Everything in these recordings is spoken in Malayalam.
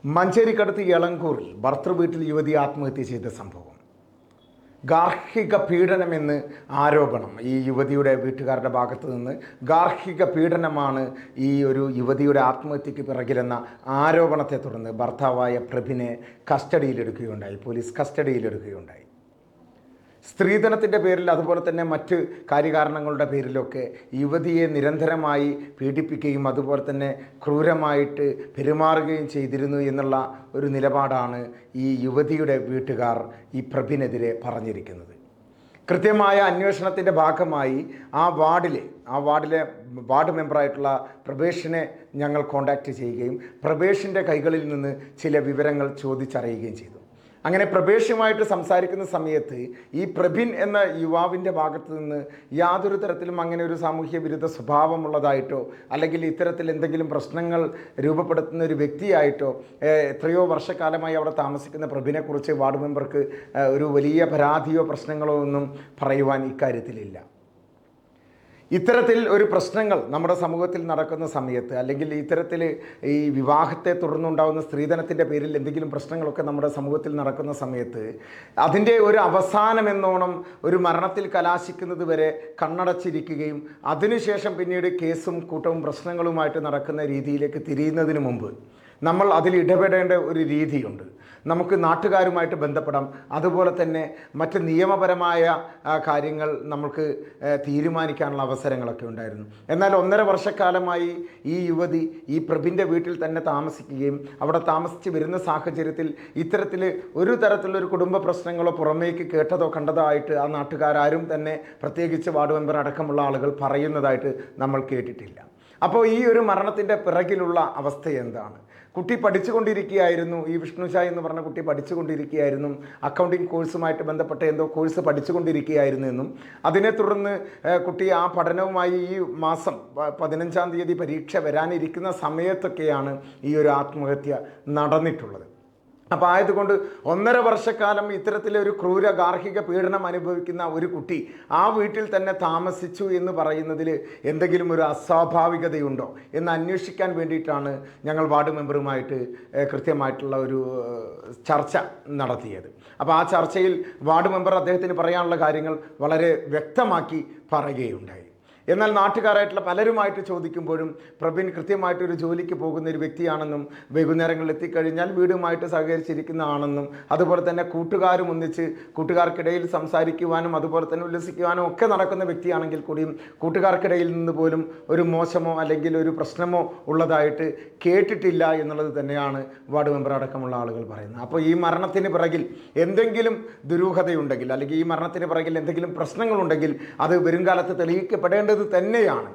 മഞ്ചേരിക്കടുത്ത് എളങ്കൂറിൽ ഭർത്തൃ വീട്ടിൽ യുവതി ആത്മഹത്യ ചെയ്ത സംഭവം. ഗാർഹിക പീഡനമെന്ന് ആരോപണം. ഈ യുവതിയുടെ വീട്ടുകാരുടെ ഭാഗത്തു നിന്ന് ഗാർഹിക പീഡനമാണ് ഈ ഒരു യുവതിയുടെ ആത്മഹത്യക്ക് പിറകിലെന്ന ആരോപണത്തെ തുടർന്ന് ഭർത്താവായ പ്രഭിനെ കസ്റ്റഡിയിലെടുക്കുകയുണ്ടായി. പോലീസ് കസ്റ്റഡിയിലെടുക്കുകയുണ്ടായി. സ്ത്രീധനത്തിൻ്റെ പേരിൽ അതുപോലെ തന്നെ മറ്റ് കാര്യകാരണങ്ങളുടെ പേരിലൊക്കെ യുവതിയെ നിരന്തരമായി പീഡിപ്പിക്കുകയും അതുപോലെ തന്നെ ക്രൂരമായിട്ട് പെരുമാറുകയും ചെയ്തിരുന്നു എന്നുള്ള ഒരു നിലപാടാണ് ഈ യുവതിയുടെ വീട്ടുകാർ ഈ പ്രഭിനെതിരെ പറഞ്ഞിരിക്കുന്നത്. കൃത്യമായ അന്വേഷണത്തിൻ്റെ ഭാഗമായി ആ വാർഡിലെ വാർഡ് മെമ്പറായിട്ടുള്ള പ്രഭേഷിനെ ഞങ്ങൾ കോൺടാക്റ്റ് ചെയ്യുകയും പ്രഭേഷിൻ്റെ കൈകളിൽ നിന്ന് ചില വിവരങ്ങൾ ചോദിച്ചറിയുകയും ചെയ്തു. അങ്ങനെ പ്രഭേഷുമായിട്ട് സംസാരിക്കുന്ന സമയത്ത് ഈ പ്രഭിൻ എന്ന യുവാവിൻ്റെ ഭാഗത്ത് നിന്ന് യാതൊരു തരത്തിലും അങ്ങനെ ഒരു സാമൂഹ്യ വിരുദ്ധ സ്വഭാവമുള്ളതായിട്ടോ അല്ലെങ്കിൽ ഇത്തരത്തിൽ എന്തെങ്കിലും പ്രശ്നങ്ങൾ രൂപപ്പെടുത്തുന്ന ഒരു വ്യക്തിയായിട്ടോ എത്രയോ വർഷക്കാലമായി അവിടെ താമസിക്കുന്ന പ്രഭിനെക്കുറിച്ച് വാർഡ് മെമ്പർക്ക് ഒരു വലിയ പരാതിയോ പ്രശ്നങ്ങളോ ഒന്നും പറയുവാൻ ഇക്കാര്യത്തിലില്ല. ഇത്തരത്തിൽ ഒരു പ്രശ്നങ്ങൾ നമ്മുടെ സമൂഹത്തിൽ നടക്കുന്ന സമയത്ത് അല്ലെങ്കിൽ ഇത്തരത്തിൽ ഈ വിവാഹത്തെ തുടർന്നുണ്ടാകുന്ന സ്ത്രീധനത്തിൻ്റെ പേരിൽ എന്തെങ്കിലും പ്രശ്നങ്ങളൊക്കെ നമ്മുടെ സമൂഹത്തിൽ നടക്കുന്ന സമയത്ത് അതിൻ്റെ ഒരു അവസാനമെന്നോണം ഒരു മരണത്തിൽ കലാശിക്കുന്നത് വരെ കണ്ണടച്ചിരിക്കുകയും അതിനുശേഷം പിന്നീട് കേസും കൂട്ടവും പ്രശ്നങ്ങളുമായിട്ട് നടക്കുന്ന രീതിയിലേക്ക് തിരിയുന്നതിന് മുമ്പ് നമ്മൾ അതിൽ ഇടപെടേണ്ട ഒരു രീതിയുണ്ട്. നമുക്ക് നാട്ടുകാരുമായിട്ട് ബന്ധപ്പെടാം. അതുപോലെ തന്നെ മറ്റ് നിയമപരമായ കാര്യങ്ങൾ നമുക്ക് തീരുമാനിക്കാനുള്ള അവസരങ്ങളൊക്കെ ഉണ്ടായിരുന്നു. എന്നാൽ 1.5 വർഷക്കാലമായി ഈ യുവതി ഈ പ്രഭിൻ്റെ വീട്ടിൽ തന്നെ താമസിക്കുകയും അവിടെ താമസിച്ച് വരുന്ന സാഹചര്യത്തിൽ ഇത്തരത്തിൽ ഒരു തരത്തിലൊരു കുടുംബ പ്രശ്നങ്ങളോ പുറമേക്ക് കേട്ടതോ കണ്ടതോ ആയിട്ട് ആ നാട്ടുകാരും തന്നെ പ്രത്യേകിച്ച് വാർഡ് മെമ്പർ അടക്കമുള്ള ആളുകൾ പറയുന്നതായിട്ട് നമ്മൾ കേട്ടിട്ടില്ല. അപ്പോൾ ഈ ഒരു മരണത്തിൻ്റെ പിറകിലുള്ള അവസ്ഥ എന്താണ്? കുട്ടി പഠിച്ചുകൊണ്ടിരിക്കുകയായിരുന്നു. ഈ വിഷ്ണുഷാ എന്ന് പറഞ്ഞ കുട്ടി പഠിച്ചുകൊണ്ടിരിക്കുകയായിരുന്നു. അക്കൗണ്ടിങ് കോഴ്സുമായിട്ട് ബന്ധപ്പെട്ട എന്തോ കോഴ്സ് പഠിച്ചുകൊണ്ടിരിക്കുകയായിരുന്നു എന്നും അതിനെ തുടർന്ന് കുട്ടി ആ പഠനവുമായി ഈ മാസം 15-ാം തീയതി പരീക്ഷ വരാനിരിക്കുന്ന സമയത്തൊക്കെയാണ് ഈ ഒരു ആത്മഹത്യ നടന്നിട്ടുള്ളത്. അപ്പോൾ ആയതുകൊണ്ട് 1.5 വർഷക്കാലം ഇത്തരത്തിലൊരു ക്രൂര ഗാർഹിക പീഡനം അനുഭവിക്കുന്ന ഒരു കുട്ടി ആ വീട്ടിൽ തന്നെ താമസിച്ചു എന്ന് പറയുന്നതിൽ എന്തെങ്കിലും ഒരു അസ്വാഭാവികതയുണ്ടോ എന്ന് അന്വേഷിക്കാൻ വേണ്ടിയിട്ടാണ് ഞങ്ങൾ വാർഡ് മെമ്പറുമായിട്ട് കൃത്യമായിട്ടുള്ള ഒരു ചർച്ച നടത്തിയത്. അപ്പോൾ ആ ചർച്ചയിൽ വാർഡ് മെമ്പർ അദ്ദേഹത്തിന് പറയാനുള്ള കാര്യങ്ങൾ വളരെ വ്യക്തമാക്കി പറയുകയുണ്ടായി. എന്നാൽ നാട്ടുകാരായിട്ടുള്ള പലരുമായിട്ട് ചോദിക്കുമ്പോഴും പ്രഭിൻ കൃത്യമായിട്ടൊരു ജോലിക്ക് പോകുന്ന ഒരു വ്യക്തിയാണെന്നും വൈകുന്നേരങ്ങളിൽ എത്തിക്കഴിഞ്ഞാൽ വീടുമായിട്ട് സഹകരിച്ചിരിക്കുന്നതാണെന്നും അതുപോലെ തന്നെ കൂട്ടുകാരും ഒന്നിച്ച് കൂട്ടുകാർക്കിടയിൽ സംസാരിക്കുവാനും അതുപോലെ തന്നെ ഉല്ലസിക്കുവാനും ഒക്കെ നടക്കുന്ന വ്യക്തിയാണെങ്കിൽ കൂടിയും കൂട്ടുകാർക്കിടയിൽ നിന്ന് പോലും ഒരു മോശമോ അല്ലെങ്കിൽ ഒരു പ്രശ്നമോ ഉള്ളതായിട്ട് കേട്ടിട്ടില്ല എന്നുള്ളത് തന്നെയാണ് വാർഡ് മെമ്പർ അടക്കമുള്ള ആളുകൾ പറയുന്നത്. അപ്പോൾ ഈ മരണത്തിന് പിറകിൽ എന്തെങ്കിലും ദുരൂഹതയുണ്ടെങ്കിൽ അല്ലെങ്കിൽ ഈ മരണത്തിന് പിറകിൽ എന്തെങ്കിലും പ്രശ്നങ്ങളുണ്ടെങ്കിൽ അത് വരുംകാലത്ത് തെളിയിക്കപ്പെടേണ്ടത് തന്നെയാണ്.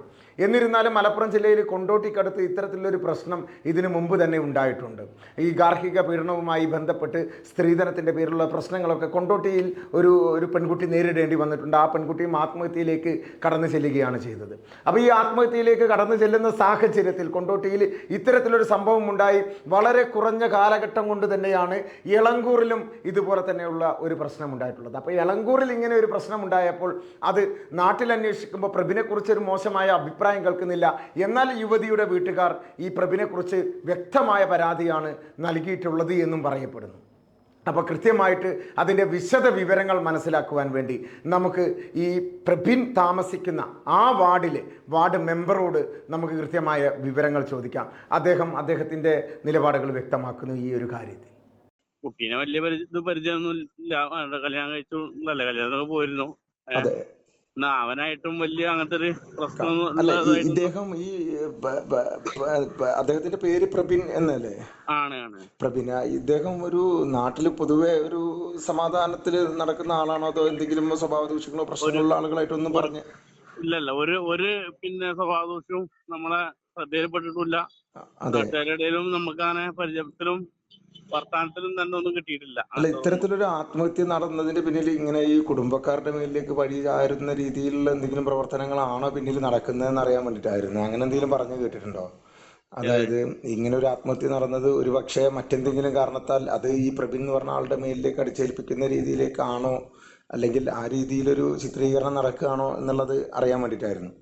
എന്നിരുന്നാലും മലപ്പുറം ജില്ലയിൽ കൊണ്ടോട്ടിക്കടുത്ത് ഇത്തരത്തിലൊരു പ്രശ്നം ഇതിനു മുമ്പ് തന്നെ ഉണ്ടായിട്ടുണ്ട്. ഈ ഗാർഹിക പീഡനവുമായി ബന്ധപ്പെട്ട് സ്ത്രീധനത്തിൻ്റെ പേരിലുള്ള പ്രശ്നങ്ങളൊക്കെ കൊണ്ടോട്ടിയിൽ ഒരു പെൺകുട്ടി നേരിടേണ്ടി വന്നിട്ടുണ്ട്. ആ പെൺകുട്ടിയും ആത്മഹത്യയിലേക്ക് കടന്നു ചെല്ലുകയാണ് ചെയ്തത്. അപ്പോൾ ഈ ആത്മഹത്യയിലേക്ക് കടന്നു ചെല്ലുന്ന സാഹചര്യത്തിൽ കൊണ്ടോട്ടിയിൽ ഇത്തരത്തിലൊരു സംഭവം ഉണ്ടായി. വളരെ കുറഞ്ഞ കാലഘട്ടം കൊണ്ട് തന്നെയാണ് എളങ്കൂറിലും ഇതുപോലെ തന്നെയുള്ള ഒരു പ്രശ്നം ഉണ്ടായിട്ടുള്ളത്. അപ്പോൾ എളങ്കൂറിൽ ഇങ്ങനെ ഒരു പ്രശ്നം ഉണ്ടായപ്പോൾ അത് നാട്ടിൽ അന്വേഷിക്കുമ്പോൾ പ്രഭിനെക്കുറിച്ചൊരു മോശമായ അഭിപ്രായം കേൾക്കുന്നില്ല. എന്നാൽ യുവതിയുടെ വീട്ടുകാർ ഈ പ്രഭിനെക്കുറിച്ച് വ്യക്തമായ പരാതിയാണ് നൽകിയിട്ടുള്ളത് എന്നും പറയപ്പെടുന്നു. അപ്പോൾ കൃത്യമായിട്ട് അതിൻ്റെ വിശദ വിവരങ്ങൾ മനസ്സിലാക്കുവാൻ വേണ്ടി നമുക്ക് ഈ പ്രഭിൻ താമസിക്കുന്ന ആ വാർഡ് മെമ്പറോട് നമുക്ക് കൃത്യമായ വിവരങ്ങൾ ചോദിക്കാം. അദ്ദേഹത്തിൻ്റെ നിലപാടുകൾ വ്യക്തമാക്കുന്നു ഈ ഒരു കാര്യത്തിൽ. കുട്ടീനെ വലിയ പരിചയമൊന്നും ഇല്ല. കല്യാണം കഴിച്ചു നല്ല കല്യാണമൊക്കെ പോയിരുന്നു. അവനായിട്ടും വലിയ അങ്ങനത്തെ ഒരു പ്രശ്നം ഇദ്ദേഹം ഈ അദ്ദേഹത്തിന്റെ പേര് പ്രഭിൻ എന്നല്ലേ? ആണ്. പ്രഭിൻ ഇദ്ദേഹം ഒരു നാട്ടില് പൊതുവെ ഒരു സമാധാനത്തിൽ നടക്കുന്ന ആളാണോ അതോ എന്തെങ്കിലും സ്വഭാവ ദൂഷ്യങ്ങളോ പ്രശ്നങ്ങളുള്ള ആളുകളായിട്ടൊന്നും പറഞ്ഞ് ഇല്ലല്ല. ഒരു പിന്നെ സ്വഭാവ ദൂഷ്യവും നമ്മളെ ശ്രദ്ധയിൽപ്പെട്ടിട്ടില്ല. നാട്ടുകാരുടെയിലും നമുക്ക് അങ്ങനെ പരിചയത്തിലും വർത്താനത്തിലും തന്നെ ഒന്നും കിട്ടിയിട്ടില്ല. അല്ല, ഇത്തരത്തിലൊരു ആത്മഹത്യ നടന്നതിന്റെ പിന്നിൽ ഇങ്ങനെ ഈ കുടുംബക്കാരുടെ മേലിലേക്ക് വഴി ചാരുന്ന രീതിയിലുള്ള എന്തെങ്കിലും പ്രവർത്തനങ്ങളാണോ പിന്നിൽ നടക്കുന്നതെന്ന് അറിയാൻ വേണ്ടിയിട്ടായിരുന്നു. അങ്ങനെ എന്തെങ്കിലും പറഞ്ഞു കേട്ടിട്ടുണ്ടോ? അതായത് ഇങ്ങനെ ഒരു ആത്മഹത്യ നടന്നത് ഒരു പക്ഷേ മറ്റെന്തെങ്കിലും കാരണത്താൽ അത് ഈ പ്രഭിൻ എന്ന് പറഞ്ഞ ആളുടെ മേലിലേക്ക് അടിച്ചേൽപ്പിക്കുന്ന രീതിയിലേക്കാണോ അല്ലെങ്കിൽ ആ രീതിയിലൊരു ചിത്രീകരണം നടക്കുകയാണോ എന്നുള്ളത് അറിയാൻ വേണ്ടിയിട്ടായിരുന്നു.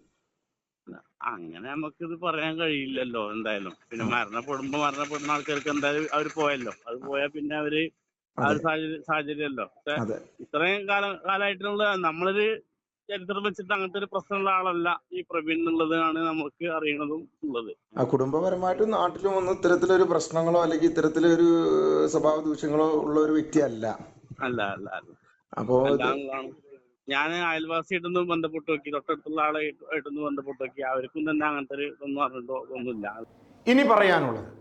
അങ്ങനെ നമുക്കിത് പറയാൻ കഴിയില്ലല്ലോ എന്തായാലും. പിന്നെ മരണപ്പെടുന്ന ആൾക്കാർക്ക് എന്തായാലും അവര് പോയല്ലോ. അത് പോയാൽ പിന്നെ അവര് ആ ഒരു സാഹചര്യമല്ലോ. പക്ഷെ ഇത്രയും കാലമായിട്ടുള്ള നമ്മളൊരു ചരിത്രം വെച്ചിട്ട് അങ്ങനത്തെ ഒരു പ്രശ്നമുള്ള ആളല്ല ഈ പ്രവീൺ എന്നുള്ളതാണ് നമുക്ക് അറിയണതും ഉള്ളത്. കുടുംബപരമായിട്ടും നാട്ടിലും ഒന്നും ഇത്തരത്തിലൊരു പ്രശ്നങ്ങളോ അല്ലെങ്കിൽ ഇത്തരത്തിലൊരു സ്വഭാവ ദൂഷ്യങ്ങളോ ഉള്ള ഒരു വ്യക്തിയല്ല. അല്ല അല്ല അല്ല അപ്പോ അല്ലാന്നുള്ളതാണ്. ഞാൻ അയൽവാസിയായിട്ടൊന്ന് ബന്ധപ്പെട്ട് നോക്കി, തൊട്ടടുത്തുള്ള ആളായിട്ടൊന്ന് ബന്ധപ്പെട്ട് നോക്കി, അവർക്കും തന്നെ അങ്ങനത്തെ ഒരു ഇതൊന്നും അറിഞ്ഞിട്ടോ ഒന്നുമില്ല. ഇനി പറയാനുള്ളത്,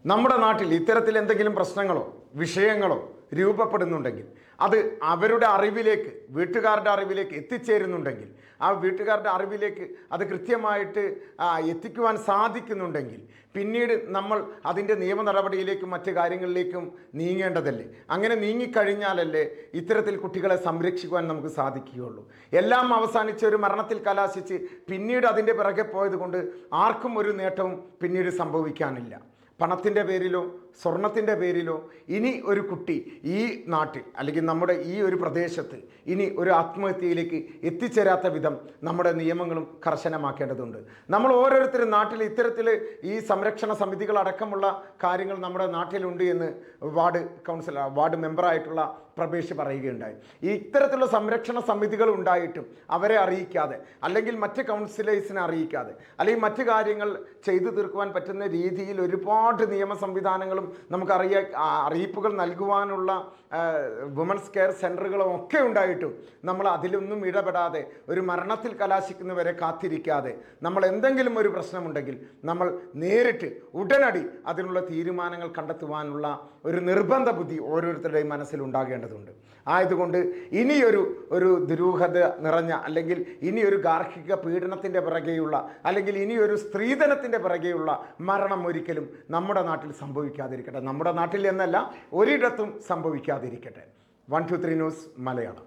നമ്മുടെ നാട്ടിൽ ഇത്തരത്തിൽ എന്തെങ്കിലും പ്രശ്നങ്ങളോ വിഷയങ്ങളോ രൂപപ്പെടുന്നുണ്ടെങ്കിൽ അത് അവരുടെ അറിവിലേക്ക്, വീട്ടുകാരുടെ അറിവിലേക്ക് എത്തിച്ചേരുന്നുണ്ടെങ്കിൽ, ആ വീട്ടുകാരുടെ അറിവിലേക്ക് അത് കൃത്യമായിട്ട് എത്തിക്കുവാൻ സാധിക്കുന്നുണ്ടെങ്കിൽ പിന്നീട് നമ്മൾ അതിൻ്റെ നിയമ നടപടിയിലേക്കും മറ്റു കാര്യങ്ങളിലേക്കും നീങ്ങേണ്ടതല്ലേ? അങ്ങനെ നീങ്ങിക്കഴിഞ്ഞാലല്ലേ ഇത്തരത്തിൽ കുട്ടികളെ സംരക്ഷിക്കുവാൻ നമുക്ക് സാധിക്കുകയുള്ളൂ. എല്ലാം അവസാനിച്ച് ഒരു മരണത്തിൽ കലാശിച്ച് പിന്നീട് അതിൻ്റെ പിറകെ പോയത് കൊണ്ട് ആർക്കും ഒരു നേട്ടവും പിന്നീട് സംഭവിക്കാനില്ല. പണത്തിൻ്റെ പേരിലോ സ്വർണത്തിൻ്റെ പേരിലോ ഇനി ഒരു കുട്ടി ഈ നാട്ടിൽ അല്ലെങ്കിൽ നമ്മുടെ ഈ ഒരു പ്രദേശത്ത് ഇനി ഒരു ആത്മഹത്യയിലേക്ക് എത്തിച്ചേരാത്ത വിധം നമ്മുടെ നിയമങ്ങളും കർശനമാക്കേണ്ടതുണ്ട്. നമ്മൾ ഓരോരുത്തരും നാട്ടിൽ ഇത്തരത്തിൽ ഈ സംരക്ഷണ സമിതികളടക്കമുള്ള കാര്യങ്ങൾ നമ്മുടെ നാട്ടിലുണ്ട് എന്ന് വാർഡ് മെമ്പറായിട്ടുള്ള പ്രഭേഷ് പറയുകയുണ്ടായി. ഈ ഇത്തരത്തിലുള്ള സംരക്ഷണ സമിതികൾ ഉണ്ടായിട്ടും അവരെ അറിയിക്കാതെ, അല്ലെങ്കിൽ മറ്റ് കൗൺസിലേഴ്സിനെ അറിയിക്കാതെ, അല്ലെങ്കിൽ മറ്റു കാര്യങ്ങൾ ചെയ്തു തീർക്കുവാൻ പറ്റുന്ന രീതിയിൽ ഒരുപാട് നിയമ സംവിധാനങ്ങളും അറിയിപ്പുകൾ നൽകുവാനുള്ള വുമൻസ് കെയർ സെൻ്ററുകളും ഒക്കെ ഉണ്ടായിട്ടും നമ്മൾ അതിലൊന്നും ഇടപെടാതെ ഒരു മരണത്തിൽ കലാശിക്കുന്നവരെ കാത്തിരിക്കാതെ നമ്മൾ എന്തെങ്കിലും ഒരു പ്രശ്നമുണ്ടെങ്കിൽ നമ്മൾ നേരിട്ട് ഉടനടി അതിനുള്ള തീരുമാനങ്ങൾ കണ്ടെത്തുവാനുള്ള ഒരു നിർബന്ധ ബുദ്ധി ഓരോരുത്തരുടെയും മനസ്സിലുണ്ടാകേണ്ടതുണ്ട്. ആയതുകൊണ്ട് ഇനിയൊരു ദുരൂഹത നിറഞ്ഞ അല്ലെങ്കിൽ ഇനിയൊരു ഗാർഹിക പീഡനത്തിൻ്റെ പിറകെയുള്ള അല്ലെങ്കിൽ ഇനിയൊരു സ്ത്രീധനത്തിൻ്റെ പിറകെയുള്ള മരണം ഒരിക്കലും നമ്മുടെ നാട്ടിൽ സംഭവിക്കാതിരിക്കട്ടെ. നമ്മുടെ നാട്ടിൽ എന്നല്ല, ഒരിടത്തും സംഭവിക്കാതിരിക്കട്ടെ. 1, 2, 3 ന്യൂസ് മലയാളം.